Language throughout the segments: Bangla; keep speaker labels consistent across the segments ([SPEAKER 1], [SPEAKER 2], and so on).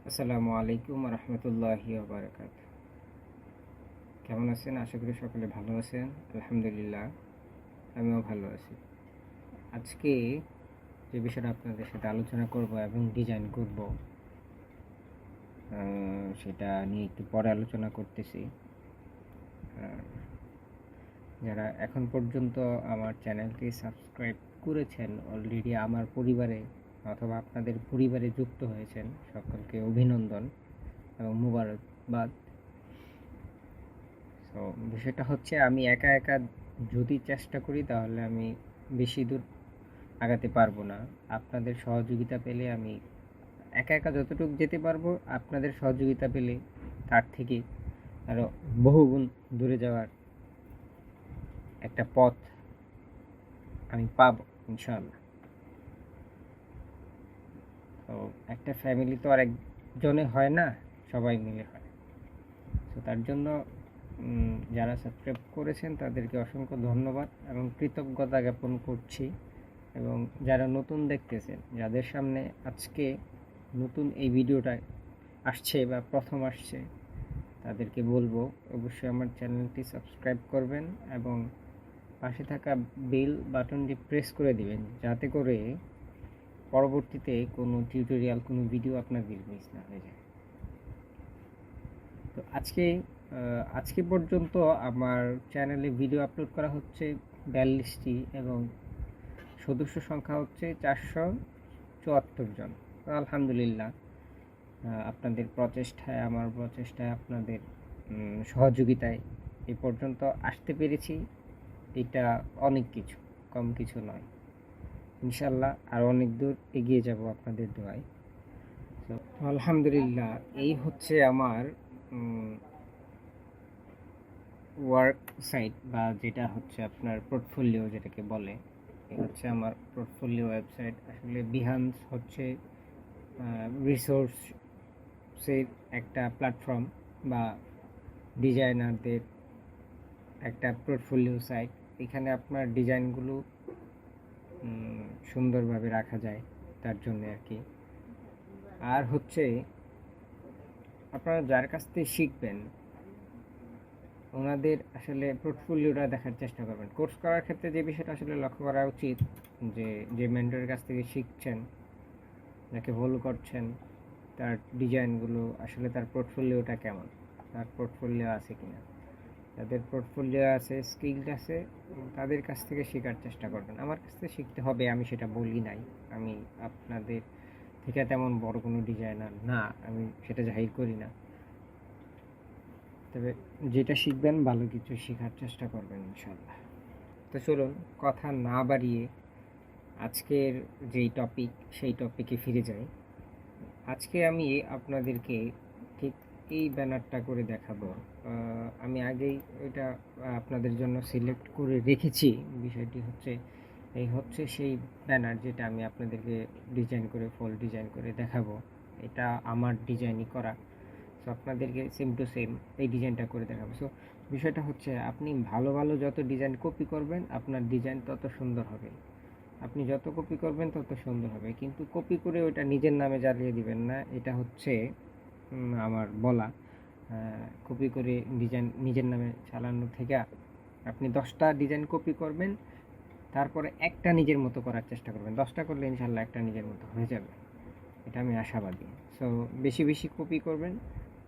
[SPEAKER 1] আসসালামু আলাইকুম রহমতুল্লাহি বারাকাত। কেমন আছেন? আশা করি সকলে ভালো আছেন। আলহামদুলিল্লাহ, আমিও ভালো আছি। আজকে যে বিষয়টা আপনাদের সাথে আলোচনা করব এবং ডিজাইন করব, সেটা নিয়ে একটু পরে আলোচনা করতেছি। যারা এখন পর্যন্ত আমার চ্যানেলটি সাবস্ক্রাইব করেছেন, অলরেডি আমার পরিবারে অথবা আপনাদের পরিবারে যুক্ত হয়েছেন, সকলকে অভিনন্দন এবং মুবারকবাদ। তো বিষয়টা হচ্ছে, আমি একা একা যদি চেষ্টা করি তাহলে আমি বেশি দূর আগাতে পারবো না। আপনাদের সহযোগিতা পেলে আমি একা একা যতটুকু যেতে পারবো, আপনাদের সহযোগিতা পেলে তার থেকে আরও বহুগুণ দূরে যাওয়ার একটা পথ আমি পাবো ইনশাআল্লাহ। তো একটা ফ্যামিলি তো আর একজনে হয় না, সবাই মিলে হয়। তো তার জন্য যারা সাবস্ক্রাইব করেছেন তাদেরকে অসংখ্য ধন্যবাদ এবং কৃতজ্ঞতা জ্ঞাপন করছি। এবং যারা নতুন দেখতেছেন, যাদের সামনে আজকে নতুন এই ভিডিওটা আসছে বা প্রথম আসছে, তাদেরকে বলবো অবশ্যই আমার চ্যানেলটি সাবস্ক্রাইব করবেন এবং পাশে থাকা বেল বাটনটি প্রেস করে দিবেন, যাতে করে পরবর্তীতে কোনো টিউটোরিয়াল, কোনো ভিডিও আপনাদের মিস না হয়ে যায়। তো আজকে পর্যন্ত আমার চ্যানেলে ভিডিও আপলোড করা হচ্ছে 42টি এবং সদস্য সংখ্যা হচ্ছে 474 জন। আলহামদুলিল্লাহ, আপনাদের প্রচেষ্টায়, আমার প্রচেষ্টায়, আপনাদের সহযোগিতায় এই পর্যন্ত আসতে পেরেছি। এটা অনেক কিছু, কম কিছু নয়। ইনশাল্লাহ আরও অনেক দূর এগিয়ে যাব আপনাদের দোয়ায়। তো আলহামদুলিল্লাহ, এই হচ্ছে আমার ওয়ার্ক সাইট, বা যেটা হচ্ছে আপনার পোর্টফোলিও যেটাকে বলে। এই হচ্ছে আমার পোর্টফোলিও ওয়েবসাইট। আসলে বিহান্স হচ্ছে রিসোর্সের একটা প্ল্যাটফর্ম বা ডিজাইনারদের একটা পোর্টফোলিও সাইট। এখানে আপনার ডিজাইনগুলো সুন্দরভাবে রাখা যায়, তার জন্য আর কি। আর হচ্ছে, আপনারা যার কাছ থেকে শিখবেন ওনাদের আসলে পোর্টফোলিওটা দেখার চেষ্টা করবেন। কোর্স করার ক্ষেত্রে যে বিষয়টা আসলে লক্ষ্য করা উচিত, যে মেন্টরের কাছ থেকে শিখছেন, যাকে ফলো করছেন, তার ডিজাইনগুলো আসলে তার পোর্টফোলিওটা কেমন, তার পোর্টফোলিও আছে কিনা। যাদের পোর্টফোলিও আছে, স্কিলড আছে, তাদের কাছ থেকে শেখার চেষ্টা করবেন। আমার কাছ থেকে শিখতে হবে আমি সেটা বলি নাই। আমি আপনাদের থেকে তেমন বড় কোনো ডিজাইনার না, আমি সেটা জাহির করি না। তবে যেটা শিখবেন ভালো কিছু শেখার চেষ্টা করবেন ইনশাল্লাহ। তো চলুন কথা না বাড়িয়ে আজকের যেই টপিক, সেই টপিকে ফিরে যাই। আজকে আমি আপনাদেরকে ঠিক এই ব্যানারটা করে দেখাবো। আমি আগেই ওইটা আপনাদের জন্য সিলেক্ট করে রেখেছি। বিষয়টি হচ্ছে, এই হচ্ছে সেই ব্যানার যেটা আমি আপনাদেরকে ডিজাইন করে, ফুল ডিজাইন করে দেখাবো। এটা আমার ডিজাইনই করা। সো আপনাদেরকে সেম টু সেম এই ডিজাইনটা করে দেখাবো। সো বিষয়টা হচ্ছে, আপনি ভালো ভালো যত ডিজাইন কপি করবেন, আপনার ডিজাইন তত সুন্দর হবে। আপনি যত কপি করবেন তত সুন্দর হবে, কিন্তু কপি করে ওটা নিজের নামে জ্বালিয়ে দিবেন না। এটা হচ্ছে আমার বলা। কপি করে ডিজাইন নিজের নামে চালানো থেকে আপনি 10টা ডিজাইন কপি করবেন, তারপরে একটা নিজের মতো করার চেষ্টা করবেন। 10টা করলে ইনশাল্লাহ একটা নিজের মতো হয়ে যাবে, এটা আমি আশাবাদী। সো বেশি বেশি কপি করবেন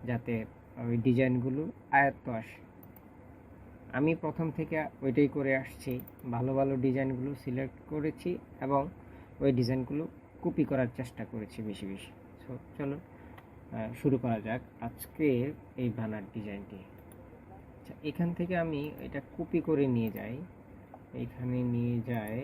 [SPEAKER 1] যাতে ওই ডিজাইনগুলো আয়ত্ত আসে। আমি প্রথম থেকে ওইটাই করে আসছি, ভালো ভালো ডিজাইনগুলো সিলেক্ট করেছি এবং ওই ডিজাইনগুলো কপি করার চেষ্টা করেছি বেশি বেশি। সো চলুন শুরু করা যাক আজকের এই ব্যানার ডিজাইনটি। আচ্ছা, এখান থেকে আমি এটা কপি করে নিয়ে যাই, এখানে নিয়ে যাই।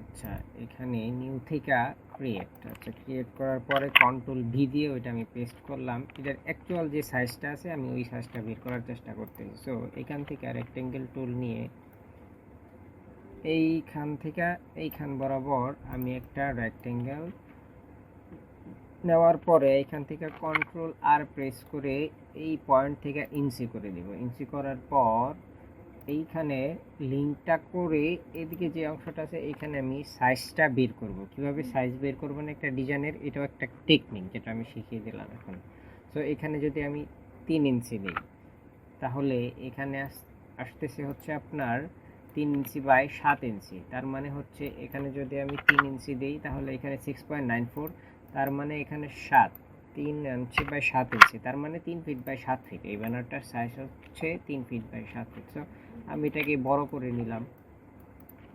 [SPEAKER 1] আচ্ছা, এখানে নিউ থেকে ক্রিয়েট। আচ্ছা, ক্রিয়েট করার পরে কন্ট্রোল ভি দিয়ে ওইটা আমি পেস্ট করলাম। এটার অ্যাকচুয়াল যে সাইজটা আছে আমি ওই সাইজটা বের করার চেষ্টা করতেছি। সো এখান থেকে রেক্টেঙ্গেল টুল নিয়ে এইখান থেকে এইখান বরাবর আমি একটা রেক্টেঙ্গেল নেওয়ার পরে এখান থেকে কন্ট্রোল আর প্রেস করে এই পয়েন্ট থেকে ইঞ্চি করে দিব। ইঞ্চি করার পর এইখানে লিঙ্কটা করে এদিকে যে অংশটা আছে এখানে আমি সাইজটা বের করব। কিভাবে সাইজ বের করব না একটা ডিজাইনের, এটাও একটা টেকনিক যেটা আমি শিখিয়ে দিলাম এখন। সো এখানে যদি আমি 3 ইঞ্চি দিই তাহলে এখানে আসতেছে হচ্ছে আপনার 3 ইঞ্চি বাই 7 ইঞ্চি। তার মানে হচ্ছে এখানে যদি আমি 3 ইঞ্চি দিই তাহলে এখানে 6.94, তার মানে এখানে 7, 3 ইঞ্চি বাই 7 ইঞ্চি, তার মানে 3 ফিট বাই 7 ফিট। এই ব্যানারটার সাইজ হচ্ছে 3 ফিট বাই 7 ফিট। সো আমি এটাকে বড় করে নিলাম,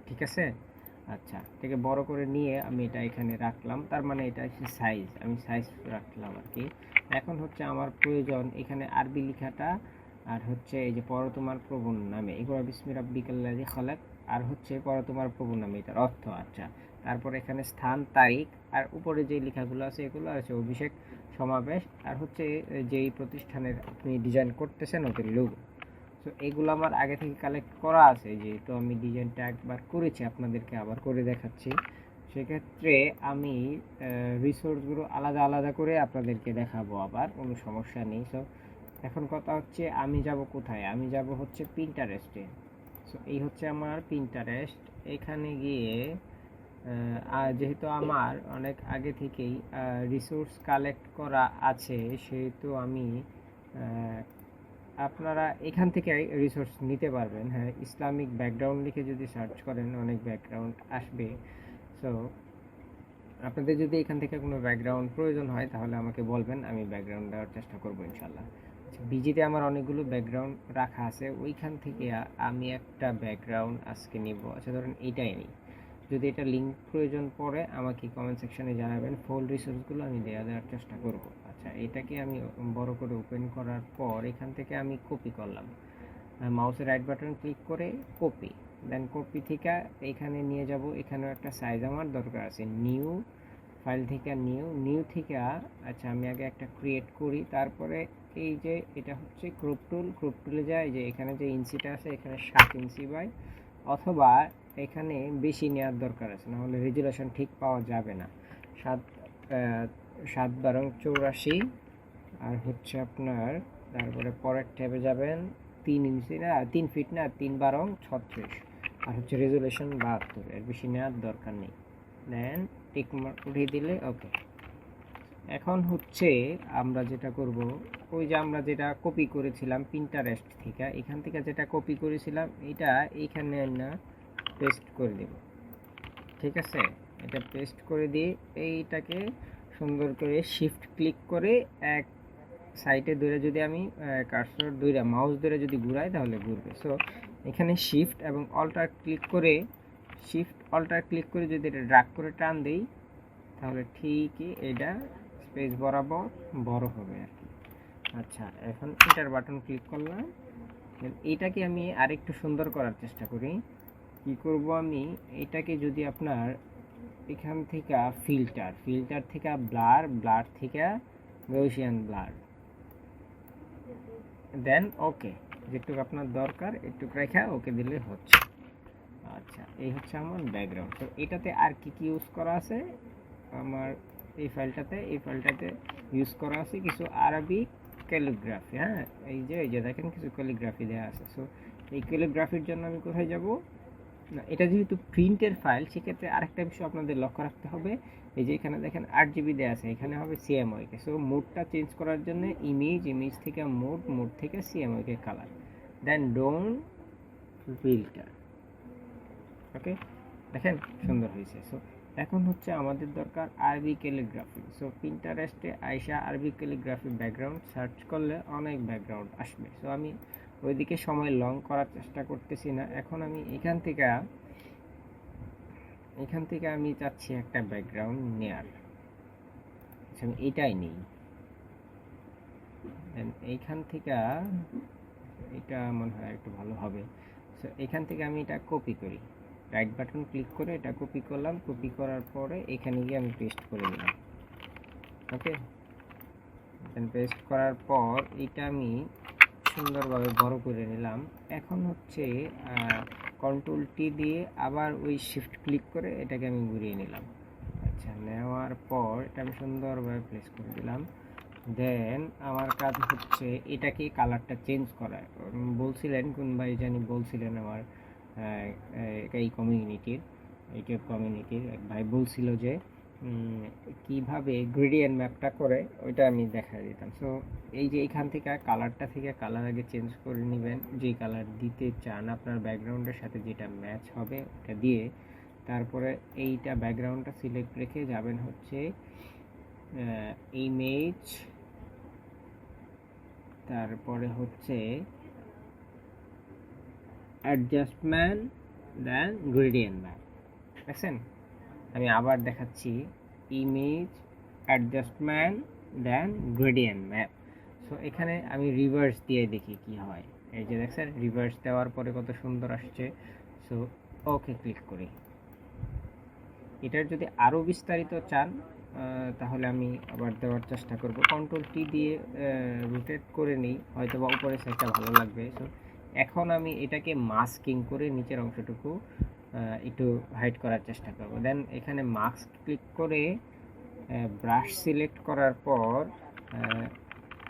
[SPEAKER 1] ঠিক আছে। আচ্ছা, এটাকে বড় করে নিয়ে আমি এটা এখানে রাখলাম, তার মানে এটা হচ্ছে সাইজ, আমি সাইজ রাখলাম আর কি। এখন হচ্ছে আমার প্রয়োজন এখানে আরবি লেখাটা, আর হচ্ছে এই যে পড়ো তোমার প্রভু নামে, এগুলো বিসমি রাব্বিকাল্লাযী খালাক, আর হচ্ছে পড়ো তোমার প্রভু নামে, এটার অর্থ। আচ্ছা, তারপর এখানে স্থান, তারিখ, আর উপরে যে লেখাগুলো আছে এগুলো আছে অভিষেক সমাবেশ, আর হচ্ছে যেই প্রতিষ্ঠানের আপনি ডিজাইন করতেছেন ওদের লোগো। তো এগুলো আমার আগে থেকে কালেক্ট করা আছে, যেহেতু আমি ডিজাইনটা একবার করেছি, আপনাদেরকে আবার করে দেখাচ্ছি। সেক্ষেত্রে আমি রিসোর্সগুলো আলাদা আলাদা করে আপনাদেরকে দেখাবো, আবার কোনো সমস্যা নেই। সো এখন কথা হচ্ছে আমি যাব কোথায়, আমি যাব হচ্ছে পিন্টারেস্টে। সো এই হচ্ছে আমার পিন্টারেস্ট। এখানে গিয়ে যেহেতু আমার অনেক আগে থেকেই রিসোর্স কালেক্ট করা আছে, সেহেতু আমি আপনারা এখান থেকে রিসোর্স নিতে পারবেন। হ্যাঁ, ইসলামিক ব্যাকগ্রাউন্ড লিখে যদি সার্চ করেন অনেক ব্যাকগ্রাউন্ড আসবে। সো আপনাদের যদি এখান থেকে কোনো ব্যাকগ্রাউন্ড প্রয়োজন হয় তাহলে আমাকে বলবেন, আমি ব্যাকগ্রাউন্ড দেওয়ার চেষ্টা করবো ইনশাল্লাহ। আচ্ছা, বিজিতে আমার অনেকগুলো ব্যাকগ্রাউন্ড রাখা আছে, ওইখান থেকে আমি একটা ব্যাকগ্রাউন্ড আজকে নিব। আচ্ছা, ধরেন এইটাই নিই। যদি এটা লিঙ্ক প্রয়োজন পড়ে আমাকে কমেন্ট সেকশনে জানাবেন, ফুল রিসোর্সগুলো আমি দেওয়ার চেষ্টা করব। আচ্ছা, এটাকে আমি বড় করে ওপেন করার পর এখান থেকে আমি কপি করলাম, মাউসের রাইট বাটন ক্লিক করে কপি, দেন কপি থেকে এখানে নিয়ে যাব। এখানেও একটা সাইজ আমার দরকার আছে, নিউ ফাইল থেকে নিউ থেকে আচ্ছা আমি আগে একটা ক্রিয়েট করি, তারপরে এই যে এটা হচ্ছে ক্রপ টুলে যায়, যে এখানে যে ইঞ্চিটা আছে এখানে 7 ইঞ্চি বাই, অথবা এখানে বেশি নেওয়ার দরকার আছে, নাহলে রেজুলেশন ঠিক পাওয়া যাবে না। 7 7 12 84, আর হচ্ছে আপনার তারপরে পরের ট্যাবে যাবেন 3 ইঞ্চি না 3 ফিট না 3 12 36, আর হচ্ছে রেজুলেশন 72, এর বেশি নেওয়ার দরকার নেই। দেন টিক মার্ক উঠিয়ে দিলে ওকে। এখন হচ্ছে আমরা যেটা করব, ওই যে আমরা যেটা কপি করেছিলাম পিন্টারেস্ট থেকে, এখান থেকে যেটা কপি করেছিলাম এটা এইখানে না পেস্ট করে দেব, ঠিক আছে। এটা পেস্ট করে দিয়ে এইটাকে সুন্দর করে শিফট ক্লিক করে এক সাইডে ধরে যদি আমি কার্সর ধরে মাউস ধরে যদি ঘুরাই তাহলে ঘুরবে। সো এখানে শিফট এবং অল্টার ক্লিক করে যদি এটা ড্র্যাগ করে টান দেই তাহলে ঠিকই এটা স্পেস বরাবর বড় হবে আর কি। আচ্ছা, এখন এন্টার বাটন ক্লিক করলাম। এটাকে আমি আরেকটু সুন্দর করার চেষ্টা করি। কি করব, আমি এটাকে যদি আপনার এখান থেকে ফিল্টার থেকে ব্লার থেকে গৌসিয়ান ব্লার, দেন ওকে, যেটুকু আপনার দরকার একটু রেখা ওকে দিলে হচ্ছে। আচ্ছা, এই হচ্ছে আমার ব্যাকগ্রাউন্ড। তো এটাতে আর কি ইউজ করা আছে, আমার এই ফাইলটাতে ইউজ করা আছে কিছু আরবি ক্যালিগ্রাফি। হ্যাঁ, এই যে দেখেন কিছু ক্যালিগ্রাফি দেওয়া আছে। সো এই ক্যালিগ্রাফির জন্য আমি কোথায় যাব না, এটা যেহেতু প্রিন্টের ফাইল সেক্ষেত্রে আরেকটা বিষয় আপনাদের লক্ষ্য রাখতে হবে, এই যে এখানে দেখেন 8 GB দেওয়া আছে, এখানে হবে সিএমওয়াইকে। সো মোডটা চেঞ্জ করার জন্য ইমেজ থেকে মোড থেকে CMYK colour, then don't filter. Okay, দেখেন সুন্দর হয়েছে। সো এখন হচ্ছে আমাদের দরকার আরবি ক্যালিগ্রাফি। সো পিন্টারেস্টে আইসা আরবি ক্যালিগ্রাফি ব্যাকগ্রাউন্ড সার্চ করলে অনেক ব্যাকগ্রাউন্ড আসবে। সো আমি ওইদিকে সময় লং করার চেষ্টা করতেছি না, এখন আমি এখান থেকে আমি চাচ্ছি একটা ব্যাকগ্রাউন্ড নেয়ার। আচ্ছা, আমি এটাই নিই, দেন এইখান থেকে এটা মনে হয় একটু ভালো হবে। সো এখান থেকে আমি এটা কপি করি, রাইট বাটন ক্লিক করে এটা কপি করলাম, কপি করার পরে এখানে গিয়ে আমি পেস্ট করে দিলাম। ওকে, দেন পেস্ট করার পর এটা আমি সুন্দরভাবে বড় করে নিলাম। এখন হচ্ছে কন্ট্রোল টি দিয়ে আবার ওই শিফট ক্লিক করে এটাকে আমি ঘুরিয়ে নিলাম। আচ্ছা, নেওয়ার পর এটা আমি সুন্দরভাবে প্লেস করে দিলাম। দেন আমার কাজ হচ্ছে এটাকে কালারটা চেঞ্জ করা। বলছিলেন কোন ভাই জানি বলছিলেন আমার এই কমিউনিটির ইউটিউব কমিউনিটির এক ভাই বলছিল যে কিভাবে গ্রেডিয়েন্ট ম্যাপটা করে ওইটা আমি দেখা দিতাম। সো এই যে এখান থেকে কালারটা থেকে কালার আগে চেঞ্জ করে নেবেন, যে কালার দিতে চান আপনার ব্যাকগ্রাউন্ডের সাথে যেটা ম্যাচ হবে ওটা দিয়ে তারপরে এইটা ব্যাকগ্রাউন্ডটা সিলেক্ট রেখে যাবেন হচ্ছে ইমেজ, তারপরে হচ্ছে অ্যাডজাস্টমেন্ট, দেন গ্রেডিয়েন্ট ম্যাপ। দেখছেন আমি আবার দেখাচ্ছি, ইমেজ, অ্যাডজাস্টমেন্ট, দেন গ্রেডিয়েন্ট ম্যাপ। সো এখানে আমি রিভার্স দিয়ে দেখি কি হয়। এই যে দেখছেন রিভার্স দেওয়ার পরে কত সুন্দর আসছে। সো ওকে ক্লিক করি। এটার যদি আরও বিস্তারিত চান তাহলে আমি আবার দেওয়ার চেষ্টা করব। কন্ট্রোল টি দিয়ে রোটেট করে নিই, হয়তো বা উপরের সাইডটা ভালো লাগবে। সো এখন আমি এটাকে মাস্কিং করে নিচের অংশটুকু একটু হাইড করার চেষ্টা করব। দেন এখানে মাস্ক ক্লিক করে ব্রাশ সিলেক্ট করার পর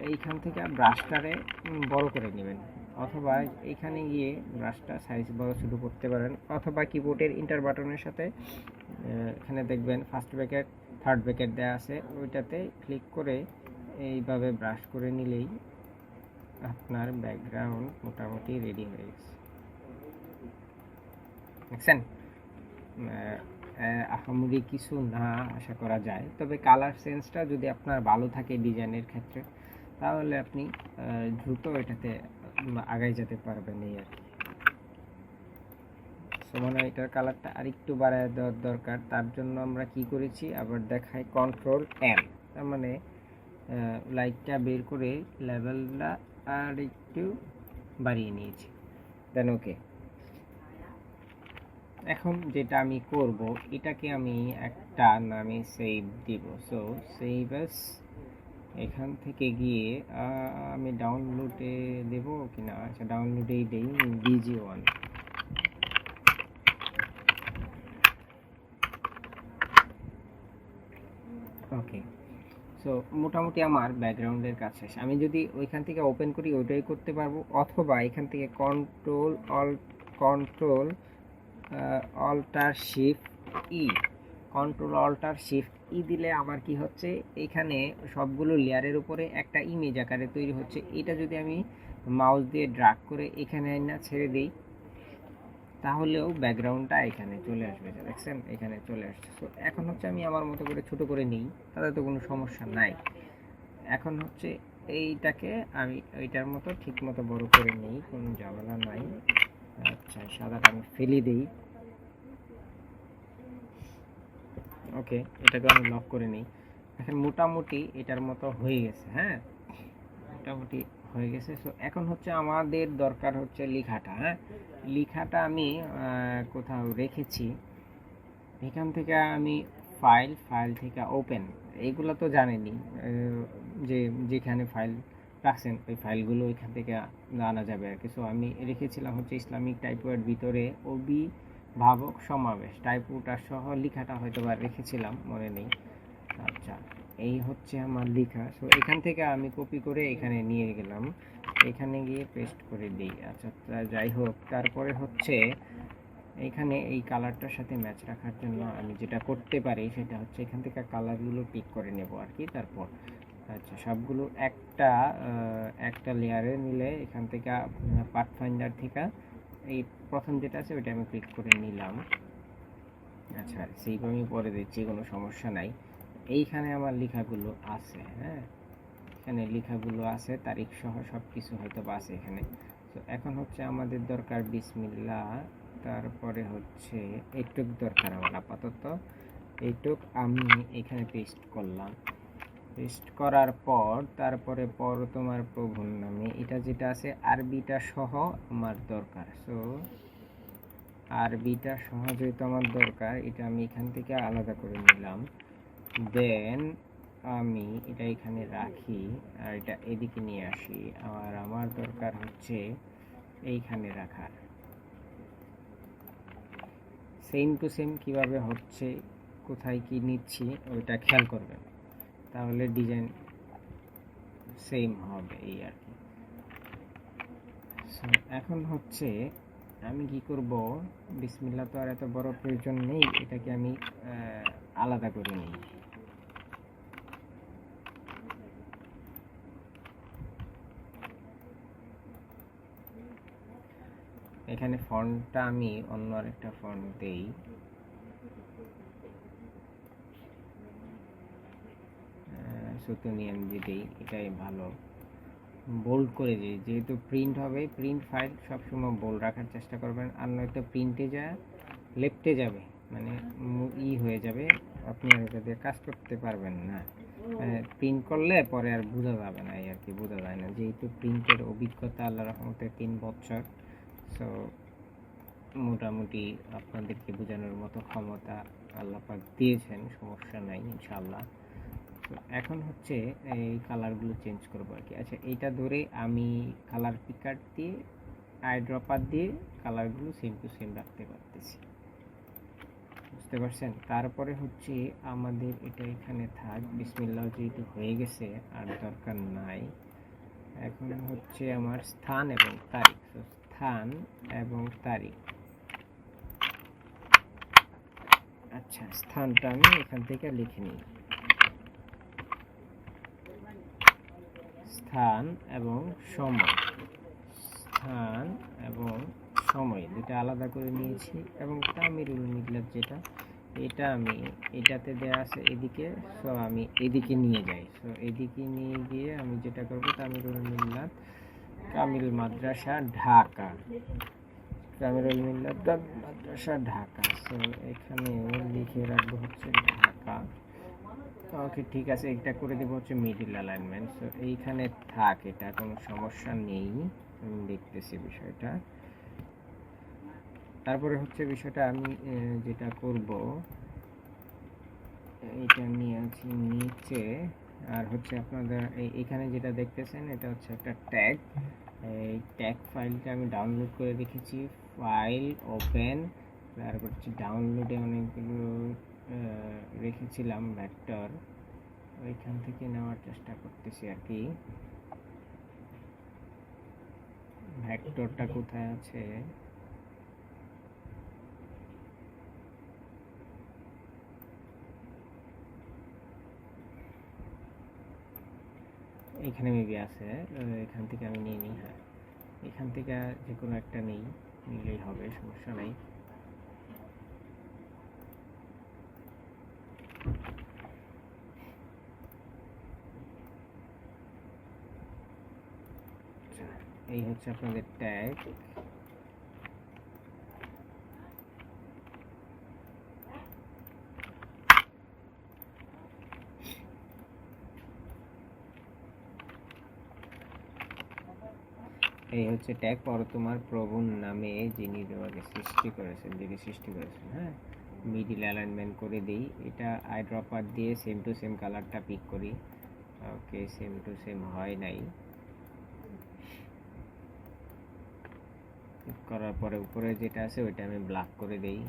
[SPEAKER 1] এইখান থেকে ব্রাশটারে বড় করে নেবেন, অথবা এখানে গিয়ে ব্রাশটা সাইজ বড় ছোটো করতে পারেন, অথবা কিবোর্ডের ইন্টার বাটনের সাথে এখানে দেখবেন ফার্স্ট ব্র্যাকেট থার্ড ব্র্যাকেট দেওয়া আছে, ওইটাতে ক্লিক করে এইভাবে ব্রাশ করে নিলেই আপনার ব্যাকগ্রাউন্ড মোটামুটি রেডি হয়ে গেছে। দেখছেন আহামরি কিছু না আশা করা যায়, তবে কালার সেন্সটা যদি আপনার ভালো থাকে ডিজাইনের ক্ষেত্রে তাহলে আপনি দ্রুত এটাতে আগাই যেতে পারবেন। এই আর কি সমানে এটার কালারটা আরেকটু বাড়ায় দেওয়ার দরকার। তার জন্য আমরা কি করেছি আবার দেখাই, কন্ট্রোল এম, তার মানে লাইটটা বের করে লেভেলটা আর একটু বাড়িয়ে নিয়েছি। দেন ওকে। এখন যেটা আমি করব এটাকে আমি একটা নামে সেভ দিব। সো সেভ এস, এখান থেকে গিয়ে আমি ডাউনলোডে দেব কিনা, আচ্ছা ডাউনলোডেই দেই, BG1। ওকে। সো মোটামুটি আমার ব্যাকগ্রাউন্ডের কাছে আমি যদি ওইখান থেকে ওপেন করি ওইটাই করতে পারবো, অথবা এখান থেকে কন্ট্রোল অল্টার শিফট ই, কন্ট্রোল অল্টার শিফট ই দিলে আমার কি হচ্ছে, এখানে সবগুলো লেয়ারের উপরে একটা ইমেজ আকারে তৈরি হচ্ছে। এটা যদি আমি মাউস দিয়ে ড্রাগ করে এখানে না ছেড়ে দিই তাহলেও ব্যাকগ্রাউন্ডটা এখানে চলে আসবে। দেখছেন এখানে চলে আসছে। সো এখন হচ্ছে আমি আমার মতো করে ছোট করে নিই, তাতে তো কোনো সমস্যা নাই। এখন হচ্ছে এইটাকে আমি এইটার মতো ঠিক মতো বড় করে নিই, কোনো ঝামেলা নাই। আচ্ছা সাদাটা আমি ফেলে দিই। ওকে, এটাকে আমি লক করে নিই। এখন মোটামুটি এটার মতো হয়ে গেছে। হ্যাঁ, মোটামুটি হয়ে গেছে। সো এখন হচ্ছে আমাদের দরকার হচ্ছে লেখাটা। হ্যাঁ, লেখাটা আমি কোথাও রেখেছি, এখান থেকে আমি ফাইল থেকে ওপেন, এইগুলো তো জানেনই, যে যেখানে ফাইল রাখছেন ওই ফাইলগুলো এখান থেকে আনা যাবে আর কি। সো আমি রেখেছিলাম হচ্ছে ইসলামিক টাইপওয়ের ভিতরে অভিভাবক সমাবেশ টাইপওটা সহ লেখাটা হয়তো বা রেখেছিলাম, মনে নেই। আচ্ছা, এই হচ্ছে আমার লেখা। সো এখান থেকে আমি কপি করে এখানে নিয়ে গেলাম, এখানে গিয়ে পেস্ট করে দিই। আচ্ছা যাই হোক, তারপরে হচ্ছে এখানে এই কালারটার সাথে ম্যাচ রাখার জন্য আমি যেটা করতে পারি সেটা হচ্ছে এখান থেকে কালারগুলো পিক করে নেব আর কি। তারপর আচ্ছা সবগুলো একটা লেয়ারে নিলে এখান থেকে পাথফাইন্ডার থেকে এই প্রথম যেটা আছে ওইটা আমি ক্লিক করে নিলাম। আচ্ছা সেইভাবে আমি পরে দিচ্ছি, কোনো সমস্যা নাই। এইখানে আমার লেখাগুলো আছে। হ্যাঁ, এখানে লেখাগুলো আছে, তারিখ সহ সব কিছু হয়তো বা আছে এখানে। তো এখন হচ্ছে আমাদের দরকার বিসমিল্লাহ, তারপরে হচ্ছে এইটুক দরকার আমার আপাতত। এইটুক আমি এখানে পেস্ট করলাম। পেস্ট করার পর তারপরে তোমার প্রভুর নামে এটা যেটা আছে আরবিটা সহ আমার দরকার। সো আরবিটা সহ যেহেতু আমার দরকার, এটা আমি এখান থেকে আলাদা করে নিলাম। দেন আমি এটা এখানে রাখি আর এটা এদিকে নিয়ে আসি। আর আমার দরকার হচ্ছে এইখানে রাখার। সেম টু সেম কীভাবে হচ্ছে, কোথায় কি নিচ্ছি ওইটা খেয়াল করবেন, তাহলে ডিজাইন সেম হবে এই আর কি। সো এখন হচ্ছে আমি কি করব, বিসমিল্লাহ তো আর এত বড় প্রয়োজন নেই, এটাকে আমি আলাদা করে নিই। এখানে ফন্টটা আমি অন্য আরেকটা ফন্ট দেই। সুতুনি এমজি দেই, এটাই ভালো। বোল্ড করে দিই, যেহেতু প্রিন্ট হবে, প্রিন্ট ফাইল সবসময় বোল্ড রাখার চেষ্টা করবেন, আর নয়তো প্রিন্টে যা লেপটে যাবে, মানে হয়ে যাবে, আপনি আর এটা দিয়ে কাজ করতে পারবেন না। প্রিন্ট করলে পরে আর বোঝা যাবে না, এই আর কি, বোঝা যায় না। যেহেতু প্রিন্টের অভিজ্ঞতা আল্লাহ রহমতে 3 বছর, সো মোটামুটি আপনাদেরকে বোঝানোর মতো ক্ষমতা আল্লাহ পাক দিয়েছেন, সমস্যা নাই ইনশাআল্লাহ। তো এখন হচ্ছে এই কালারগুলো চেঞ্জ করবো আর কি। আচ্ছা, এইটা ধরে আমি কালার পিকার দিয়ে, আই ড্রপার দিয়ে কালারগুলো সেম টু সেম রাখতে পারতেছি, বুঝতে পারছেন? তারপরে হচ্ছে আমাদের এটা এখানে থাক, বিসমিল্লাহ যেহেতু হয়ে গেছে আর দরকার নাই। এখন হচ্ছে আমার স্থান এবং তারিখ, তো স্থান এবং তারিখ। আচ্ছা, স্থানটা আমি এখান থেকে লিখে নিই, স্থান এবং সময়, স্থান এবং সময় দুটা আলাদা করে নিয়েছি। এবং তামিরুল মিল্লাত যেটা, এটা আমি এটাতে দেয়া আছে এদিকে, সো আমি এদিকে নিয়ে যাই। সো এদিকে নিয়ে গিয়ে আমি যেটা করবো, তামিরুল মিল্লাত কামিল মাদ্রাসা ঢাকা, কামিরুল মিল্লাত মাদ্রাসা ঢাকা। সো এখানে লিখে রাখবো হচ্ছে ঢাকা। ওকে, ঠিক আছে, এটা করে দেবো হচ্ছে মিডিল অ্যালাইনমেন্ট। সো এইখানে থাক, এটা কোনো সমস্যা নেই, আমি দেখতেছি বিষয়টা। তারপরে হচ্ছে বিষয়টা আমি যেটা করব, এটা নিয়ে আছি নিচে। আর হচ্ছে আপনাদের এইখানে যেটা দেখতেছেন, এটা হচ্ছে একটা ট্যাগ। এই ট্যাগ ফাইলটা আমি ডাউনলোড করে রেখেছি, ফাইল ওপেন, তারপর হচ্ছে ডাউনলোডে অনেকগুলো রেখেছিলাম ভেক্টর, ওইখান থেকে নেওয়ার চেষ্টা করতেছি আর কি। ভেক্টরটা কোথায় আছে, এখানে মেবি আছে, এখান থেকে আমি নিয়ে নিই। হ্যাঁ, এখান থেকে যে কোনো একটা নিলেই হবে, সমস্যা নাই। আচ্ছা, এই হচ্ছে আপনাদের ট্যাগ। এই হচ্ছে ট্যাগ, পর তোমার প্রভুর নামে যিনি তোমাকে সৃষ্টি করেছেন, হ্যাঁ। মিডিল অ্যালাইনমেন্ট করে দিই, এটা আই ড্রপার দিয়ে সেম টু সেম কালারটা পিক করি। ওকে, সেম টু সেম হয় নাই, পিক করার পরে উপরে যেটা আছে ওইটা আমি ব্ল্যাক করে দেই,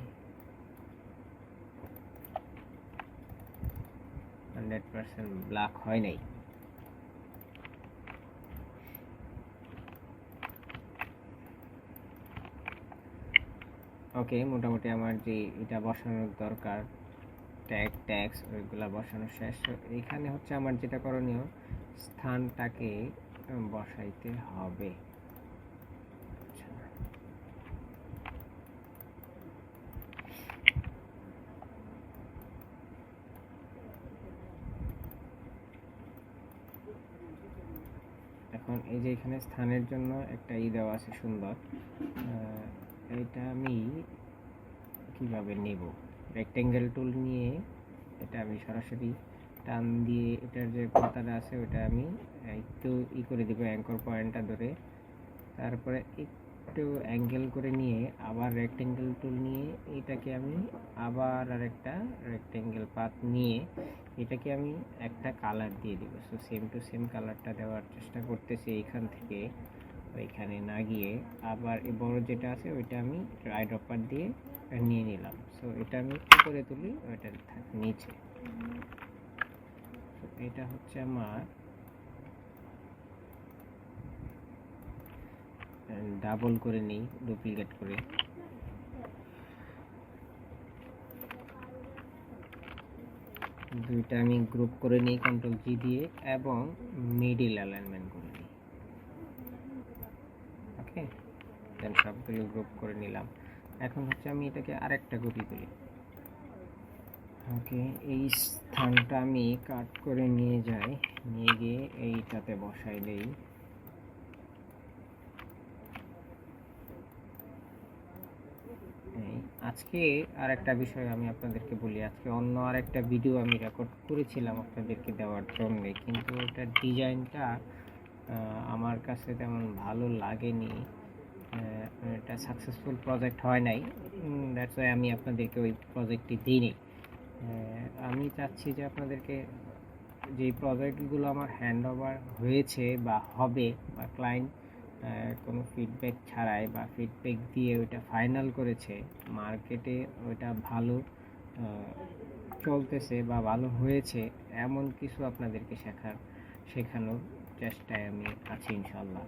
[SPEAKER 1] 100% ব্ল্যাক হয় নাই। ওকে, মোটামুটি আমার যে এটা বসানোর দরকার, ট্যাক্স ওইগুলা বসানো শেষ। এইখানে হচ্ছে আমার যেটা করণীয়, স্থানটাকে বসাইতে হবে। এখন এই যে এখানে স্থানের জন্য একটা দেওয়া আছে সুন্দর, এটা আমি কিভাবে নেব, রেক্টেঙ্গেল টুল নিয়ে এটা আমি সরাসরি টান দিয়ে এটার যে পাতাটা আছে ওটা আমি একটু করে দিব, অ্যাঙ্কর পয়েন্টটা ধরে, তারপরে একটু অ্যাঙ্গেল করে নিয়ে আবার রেক্টেঙ্গেল টুল নিয়ে এটাকে আমি আবার আরেকটা রেক্টেঙ্গেল পাত নিয়ে এটাকে আমি একটা কালার দিয়ে দিব। সো সেম টু সেম কালারটা দেওয়ার চেষ্টা করতেছি এইখান থেকে ওইখানে না গিয়ে, আবার এই বড় যেটা আছে ওইটা আমি আই ড্রপার দিয়ে নিয়ে নিলাম। সো এটা আমি উপরে তুলি, ওইটা নিচে। এটা হচ্ছে আমার ডাবল করে নিই ডুপ্লিকেট করে। দুইটা আমি গ্রুপ করে নিই কন্ট্রোল জি দিয়ে এবং মিডিল অ্যালাইনমেন্ট করে নিই। ওকে, দেন সবগুলো গ্রুপ করে নিলাম। এখন হচ্ছে আমি এটাকে আরেকটা কপি করি। ওকে, এই স্থানটা আমি কাট করে নিয়ে যাই, নিয়ে গিয়ে এইটাতে বসাই দেই। আজকে আর একটা বিষয় আমি আপনাদেরকে বলি, আজকে অন্য আর একটা ভিডিও আমি রেকর্ড করেছিলাম আপনাদেরকে দেওয়ার জন্য, কিন্তু ওটার ডিজাইনটা আমার কাছে তেমন ভালো লাগেনি, এটা সাকসেসফুল প্রজেক্ট হয় নাই। দ্যাটস ওয়াই আমি আপনাদেরকে ওই প্রজেক্টটি দিইনি। আমি চাচ্ছি যে আপনাদেরকে যে প্রজেক্টগুলো আমার হ্যান্ড ওভার হয়েছে বা হবে, বা ক্লায়েন্ট কোনো ফিডব্যাক ছাড়াই বা ফিডব্যাক দিয়ে ওইটা ফাইনাল করেছে, মার্কেটে ওইটা ভালো চলতেছে বা ভালো হয়েছে, এমন কিছু আপনাদেরকে শেখানোর চেষ্টায় আমি আছি ইনশাল্লাহ।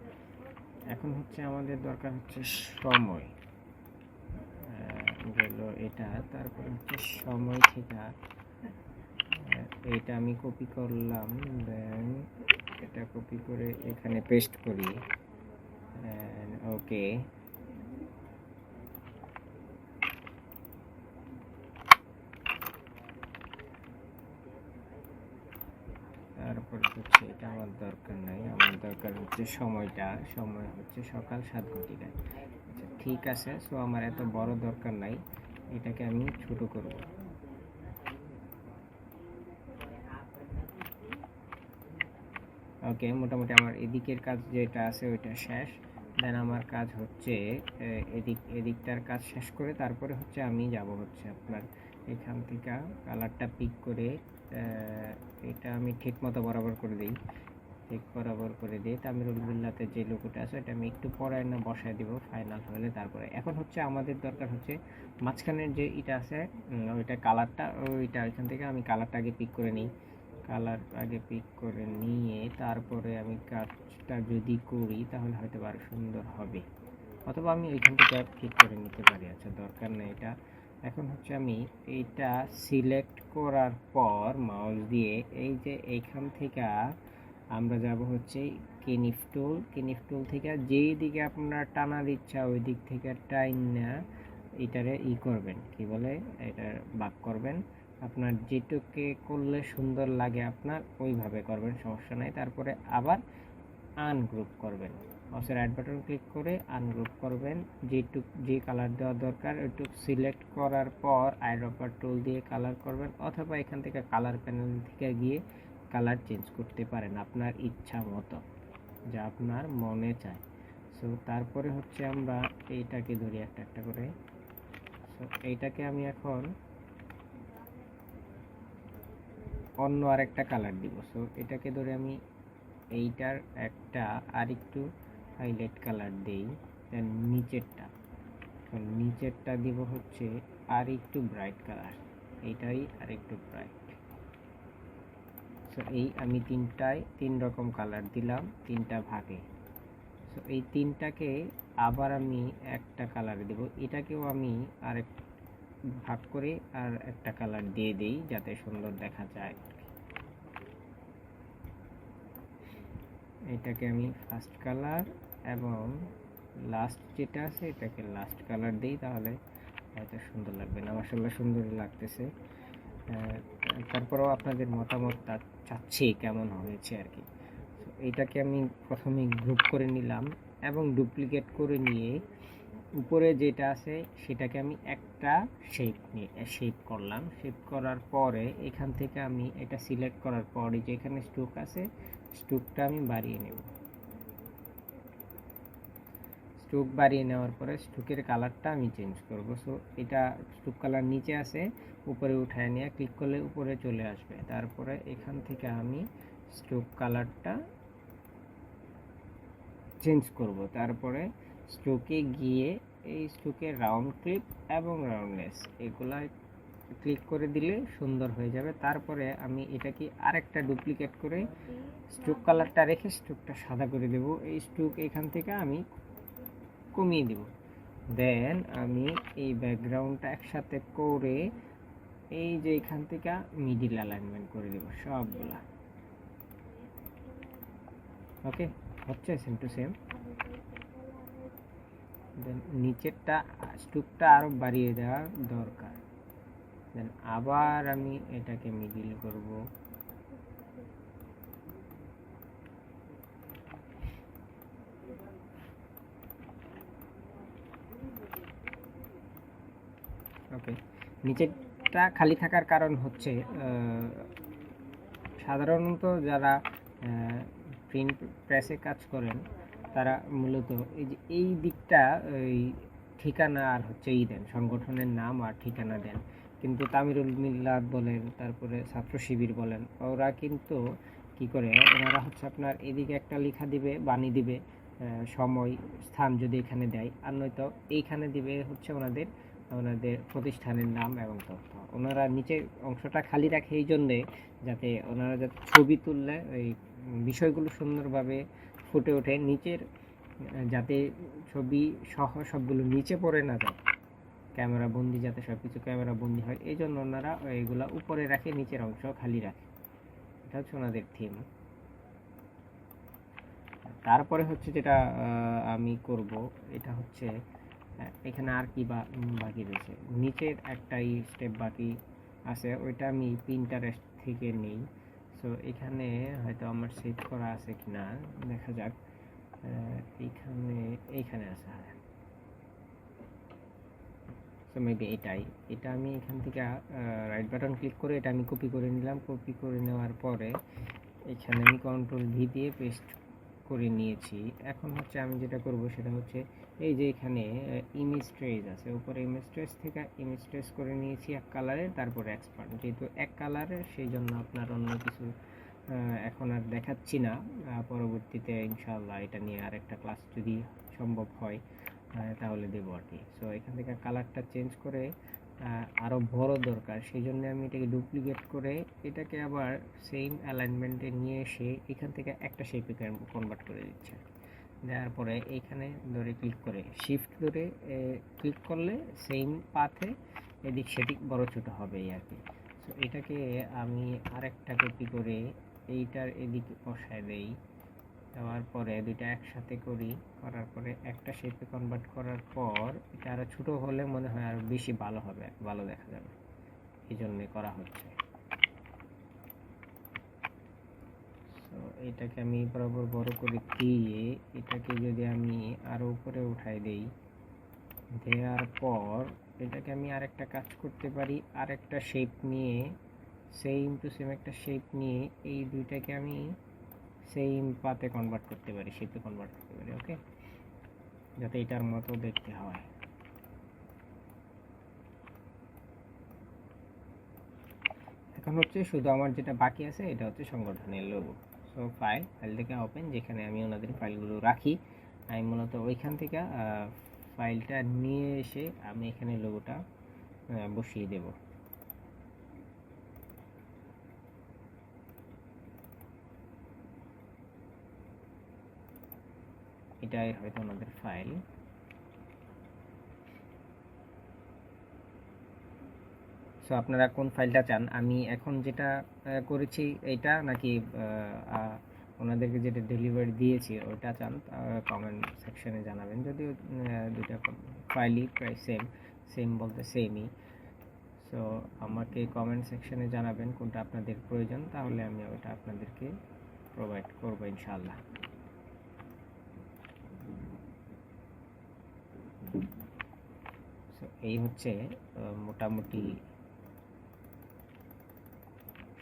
[SPEAKER 1] এখন হচ্ছে আমাদের দরকার হচ্ছে সময়, গেল এটা। তারপরে হচ্ছে সময় থেকে এইটা আমি কপি করলাম, দেন এটা কপি করে এখানে পেস্ট করি। ওকে, তারপর হচ্ছে এটা আমার দরকার নাই, আমার দরকার হচ্ছে সময়টা। সময় হচ্ছে সকাল 7 ঘটিকায়। আচ্ছা ঠিক আছে, সো আমার এত বড় দরকার নাই, এটাকে আমি ছোট করব। ওকে, মোটামুটি আমার এদিকের কাজ যেটা আছে ওইটা শেষ। দেন আমার কাজ হচ্ছে এদিকটার কাজ শেষ করে তারপরে হচ্ছে আমি যাব হচ্ছে আপনার এখান থেকে কালারটা পিক করে এটা আমি ঠিক মতো বরাবর করে দিই, ঠিক বরাবর করে দিই। তামিরুল বিল্লাতে যে লোগোটা আছে এটা আমি একটু পরে না বসায় দিব ফাইনাল হলে। তারপরে এখন হচ্ছে আমাদের দরকার হচ্ছে মাঝখানের যে এটা আছে ওইটা কালারটা, ওইটা এখান থেকে আমি কালারটা আগে পিক করে নিই। কালার আগে পিক করে নিয়ে তারপরে আমি কাজটা যদি করি তাহলে হয়তো আরো সুন্দর হবে, অথবা আমি ওইখান থেকে ক্লিক করে নিতে পারি। আচ্ছা দরকার নেই এটা। এখন হচ্ছে আমি এইটা সিলেক্ট করার পর মাউস দিয়ে এই যে এইখান থেকে আমরা যাব হচ্ছে কিনিফ টুল থেকে যেই দিকে আপনার টানা দিচ্ছা ওই দিক থেকে টাইনা এটারে করবেন, কি বলে, এটা বাক করবেন। আপনার যেটুকে করলে সুন্দর লাগে আপনার ওইভাবে করবেন, সমস্যা নাই। তারপরে আবার আনগ্রুপ করবেন, মাউসের রাইট বাটন ক্লিক করে আনগ্রুপ করবেন। যে কালার দেওয়া দরকার ওইটুক সিলেক্ট করার পর আইড্রপার টুল দিয়ে কালার করবেন, অথবা এখান থেকে কালার প্যানেল থেকে গিয়ে কালার চেঞ্জ করতে পারেন আপনার ইচ্ছা মতো, যা আপনার মনে চায়। সো তারপরে হচ্ছে আমরা এইটাকে ধরি একটা একটা করে। সো এইটাকে আমি এখন অন্য আরেকটা কালার দিব। সো এটাকে ধরে আমি এইটার একটা আরেকটু হাইলাইট কালার দেই। দেন নিচেরটা দিব হচ্ছে আর একটু ব্রাইট কালার, এইটাই আর একটু ব্রাইট। সো এই আমি তিন রকম কালার দিলাম তিনটা ভাগে। সো এই তিনটাকে আবার আমি একটা কালার দেব, এটাকেও আমি আরেক ভাগ করে আর একটা কালার দিয়ে দেই যাতে সুন্দর দেখা যায়। এটাকে আমি ফার্স্ট কালার এবং লাস্ট যেটা আছে এটাকে লাস্ট কালার দিই, তাহলে হয়তো সুন্দর লাগবে না। মাশাআল্লাহ সুন্দরই লাগতেছে। তারপরেও আপনাদের মতামত চাচ্ছি কেমন হয়েছে আর কি। এইটাকে আমি প্রথমে গ্রুপ করে নিলাম এবং ডুপ্লিকেট করে নিয়ে উপরে যেটা আছে সেটাকে আমি একটা শেপ করলাম। শেপ করার পরে এখান থেকে আমি এটা সিলেক্ট করার পরে যে এখানে স্ট্রোক আছে স্ট্রোকটা আমি বাড়িয়ে নেব। স্ট্রোক বাড়িয়ে নেওয়ার পরে স্ট্রোকের কালারটা আমি চেঞ্জ করব। সো এটা স্ট্রোক কালার নিচে আছে, উপরে উঠায় নিয়ে ক্লিক করলে উপরে চলে আসবে। তারপরে এখান থেকে আমি স্ট্রোক কালারটা চেঞ্জ করব। তারপরে স্ট্রোকে গিয়ে এই স্ট্রোকের রাউন্ড ক্লিপ এবং রাউন্ডনেস এগুলা ক্লিক করে দিলে সুন্দর হয়ে যাবে। তারপরে আমি এটাকে আরেকটা ডুপ্লিকেট করে স্ট্রোক কালারটা রেখে স্ট্রোকটা সাদা করে দেব। এই স্ট্রোক এখান থেকে আমি কমিয়ে দিব। দেন আমি এই ব্যাকগ্রাউন্ডটা একসাথে করে এই যে এখান থেকে মিডিল অ্যালাইনমেন্ট করে দেব সবগুলা। ওকে, হচ্ছে সেম টু সেম। দেন নিচেরটা স্টুপটা আরও বাড়িয়ে দেওয়া দরকার। দেন আবার আমি এটাকে মিডিল করব। ওকে, নিচেরটা খালি থাকার কারণ হচ্ছে সাধারণত যারা প্রিন্ট প্রেসে কাজ করেন তারা মূলত এই দিকটা ওই ঠিকানা আর হচ্ছে দেন, সংগঠনের নাম আর ঠিকানা দেন। কিন্তু তামিরুল মিল্লাত বলেন, তারপরে ছাত্র শিবির বলেন, ওরা কিন্তু কি করে, ওনারা হচ্ছে আপনার এদিকে একটা লেখা দিবে, বাণী দিবে, সময় স্থান যদি এখানে দেয়, আর নয়তো এইখানে দিবে হচ্ছে ওনাদের প্রতিষ্ঠানের নাম এবং তথ্য। ওনারা নিচের অংশটা খালি রাখে এই জন্যে যাতে ওনারা যাতে ছবি তুললে ওই বিষয়গুলো সুন্দরভাবে ফুটে ওঠে, নিচের যাতে ছবি সহ সবগুলো নিচে পড়ে না যায়, ক্যামেরা বন্দি যাতে সব কিছু ক্যামেরা বন্দি হয়, এই জন্য ওনারা এইগুলা উপরে রাখে, নিচের অংশ খালি রাখে। এটা হচ্ছে ওনাদের থিম। তারপরে হচ্ছে যেটা আমি করব, এটা হচ্ছে এখানে আর কি বাকি রয়েছে, নিচের একটাই স্টেপ বাকি আছে, ওইটা আমি পিন্টারেস্ট থেকে নেই। সো এখানে হয়তো আমার সেভ করা আছে কিনা দেখা যাক। এইখানে আছে, হ্যাঁ। সো মেবি এটা আমি এখান থেকে রাইট বাটন ক্লিক করে এটা আমি কপি করে নিলাম। কপি করে নেওয়ার পরে এখানে আমি কন্ট্রোল ভি দিয়ে পেস্ট করে নিয়েছি। এখন হচ্ছে আমি যেটা করব সেটা হচ্ছে এই যে এখানে ইমেজ ট্রেস আছে, উপরে ইমেজ ট্রেস থেকে ইমেজ ট্রেস করে নিয়েছি এক কালারের, তারপরে এক্সপান্ড, যেহেতু এক কালারের সেই জন্য আপনার অন্য কিছু এখন আর দেখাচ্ছি না। পরবর্তীতে ইনশাআল্লাহ এটা নিয়ে আরেকটা ক্লাস যদি সম্ভব হয় তাহলে দেবো আর কি। সো এখান থেকে কালারটা চেঞ্জ করে আরও বড় দরকার, সেই জন্য আমি এটাকে ডুপ্লিকেট করে এটাকে আবার সেম অ্যালাইনমেন্টে নিয়ে এসে এখান থেকে একটা শেপে কনভার্ট করে দিচ্ছে। দেওয়ার পরে এইখানে ধরে ক্লিক করে শিফট ধরে ক্লিক করলে সেম পাথে এদিক সেদিক বড় ছোট হবেই আর কি। সো এটাকে আমি আরেকটা কপি করে এইটার এদিকে বসায় দেই, দেওয়ার পরে দুইটা একসাথে করার পরে একটা শেপে কনভার্ট করার পর এটা আরও ছোটো হলে মনে হয় আরও বেশি ভালো হবে, ভালো দেখা যাবে, এই জন্যে করা হচ্ছে। তো এটাকে আমি বরাবর বড় করে দিয়ে এটাকে যদি আমি আরও উপরে উঠাই দেই, দেওয়ার পর এটাকে আমি আরেকটা কাজ করতে পারি, আরেকটা শেপ নিয়ে সেম টু সেম একটা শেপ নিয়ে এই দুইটাকে আমি সেম পাতে কনভার্ট করতে পারি, শেপে কনভার্ট করতে পারি। ওকে, যাতে এটার মতো দেখতে হয়। এখন হচ্ছে শুধু আমার যেটা বাকি আছে এটা হচ্ছে সংগঠনের লোগো। সো ফাইল থেকে ওপেন, যেখানে আমি ওনাদের ফাইলগুলো রাখি, আমি মূলত ওইখান থেকে ফাইলটা নিয়ে এসে আমি এখানে লোগোটা বসিয়ে দেব। এটাই হয়তো ওনাদের ফাইল। সো আপনারা কোন ফাইলটা চান, আমি এখন যেটা করেছি এইটা নাকি ওনাদেরকে যেটা ডেলিভারি দিয়েছি ওইটা চান, কমেন্ট সেকশনে জানাবেন। যদিও দুইটা ফাইলই প্রায় সেম বলতে সেমই। সো আমাকে কমেন্ট সেকশনে জানাবেন কোনটা আপনাদের প্রয়োজন, তাহলে আমি ওইটা আপনাদেরকে প্রোভাইড করবো ইনশাআল্লাহ। সো এই হচ্ছে মোটামুটি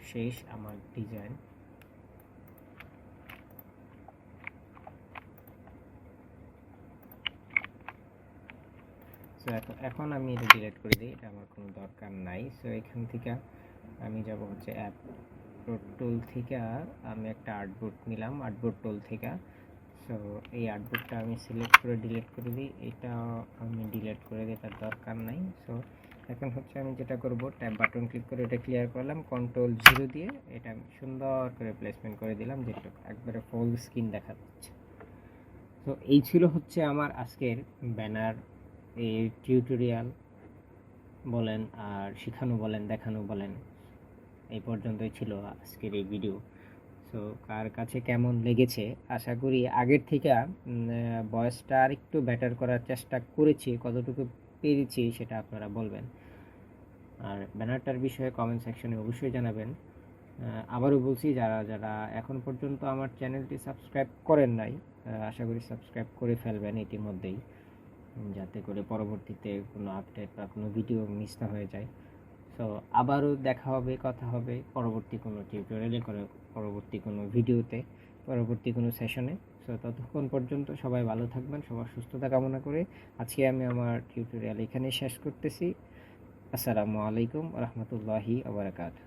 [SPEAKER 1] শেষ আমার ডিজাইন। সো এখন আমি এটা ডিলিট করে দিই, এটা আমার কোনো দরকার নাই। সো এখান থেকে আমি যাব হচ্ছে অ্যাপ টুল থেকে আমি একটা আর্টবোর্ড নিলাম, আর্টবোর্ড টুল থেকে। সো এই আর্টবোর্ডটা আমি সিলেক্ট করে ডিলিট করে দিই, এটা আমি ডিলিট করে দিই, তার দরকার নাই। সো এখন হচ্ছে আমি যেটা করব, ট্যাব বাটন ক্লিক করে এটা ক্লিয়ার করলাম, কন্ট্রোল 0 দিয়ে এটা আমি সুন্দর করে প্লেসমেন্ট করে দিলাম, যেটা একবারে ফুল স্ক্রিন দেখা যাচ্ছে। তো এই ছিল হচ্ছে আমার আজকের ব্যানার এই টিউটোরিয়াল বলেন আর শেখানো বলেন দেখানো বলেন, এই পর্যন্তই ছিল আজকের এই ভিডিও। সো কার কাছে কেমন লেগেছে, আশা করি আগের থেকে ভয়েসটা আর একটু বেটার করার চেষ্টা করেছি, কতটুকু পেরেছি সেটা আপনারা বলবেন। আর ব্যানারটার বিষয়ে কমেন্ট সেকশনে অবশ্যই জানাবেন। আবারও বলছি, যারা যারা এখন পর্যন্ত আমার চ্যানেলটি সাবস্ক্রাইব করেন নাই, আশা করি সাবস্ক্রাইব করে ফেলবেন ইতিমধ্যেই, যাতে করে পরবর্তীতে কোনো আপডেট বা কোনো ভিডিও মিস না হয়ে যায়। সো আবারও দেখা হবে, কথা হবে পরবর্তী কোনো টিউটোরিয়ালে, পরবর্তী কোনো ভিডিওতে, পরবর্তী কোনো সেশনে। সো ততক্ষণ পর্যন্ত সবাই ভালো থাকবেন, সবার সুস্থতা কামনা করে আজকে আমি আমার টিউটোরিয়াল এখানেই শেষ করতেছি। আসসালামু আলাইকুম রহমতুল্লাহি ওয়া বারাকাতুহু।